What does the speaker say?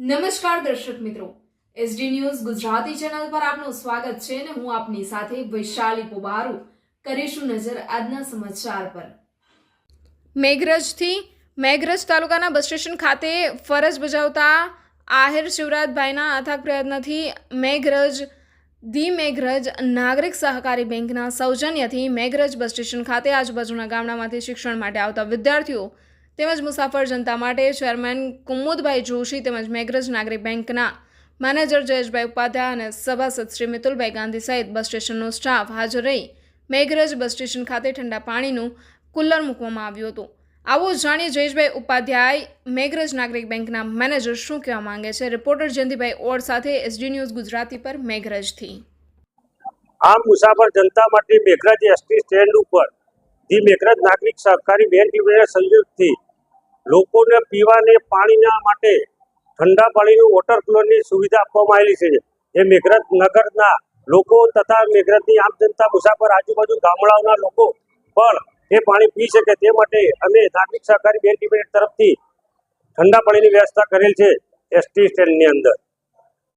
નમસ્કાર દર્શક મિત્રો, એસડી ન્યૂઝ ગુજરાતી ચેનલ પર આપનું સ્વાગત છે અને હું આપની સાથે વૈશાલી પોબારુ કરીશું નજર આજના સમાચાર પર। મેઘરજ તાલુકાના બસ સ્ટેશન ખાતે ફરજ બજાવતા આહિર શિવરાજભાઈના અથાગ પ્રયત્નથી મેઘરજ નાગરિક સહકારી બેંકના સૌજન્યથી મેઘરજ બસ સ્ટેશન ખાતે આજુબાજુના ગામડામાંથી શિક્ષણ માટે આવતા વિદ્યાર્થીઓ તેમજ મુસાફર જનતા માટે ચેરમેન કુમુદભાઈ જોશી તેમજ મેઘરજ નાગરિક બેંકના મેનેજર જયેશભાઈ ઉપાધ્યાય અને સભાસદ શ્રી મિતુલભાઈ ગાંધી સહિત બસ સ્ટેશનનો સ્ટાફ હાજર રહી મેઘરજ બસ સ્ટેશન ખાતે ઠંડા પાણીનું કુલર મૂકવામાં આવ્યું હતું। આવો જાણીએ જયેશભાઈ ઉપાધ્યાય મેઘરજ નાગરિક બેંકના મેનેજર શું કહેવા માંગે છે। રિપોર્ટર જયંતિભાઈ ઓડ સાથે એસડી ન્યૂઝ ગુજરાતી પર મેઘરજથી। આ મુસાફર જનતા માટે મેઘરજ એસટી સ્ટેન્ડ ઉપર ધી મેઘરજ નાગરિક સહકારી બેંક લિમિટેડ સંયુક્તથી લોકોને પીવાને પાણીના માટે ઠંડા પાણીનું વોટર કુલરની સુવિધા આપવામાં આવેલી છે। એ મેઘરજ નગરના લોકો તથા મેઘરજની આમ જનતા મુસાફર આજુબાજુ ગામડાઓના લોકો પણ એ પાણી પી શકે તે માટે અમે નાગરિક સહકારી બેંક લિમિટેડ તરફથી ઠંડા પાણીની વ્યવસ્થા કરેલ છે એસટી સ્ટેન્ડની અંદર।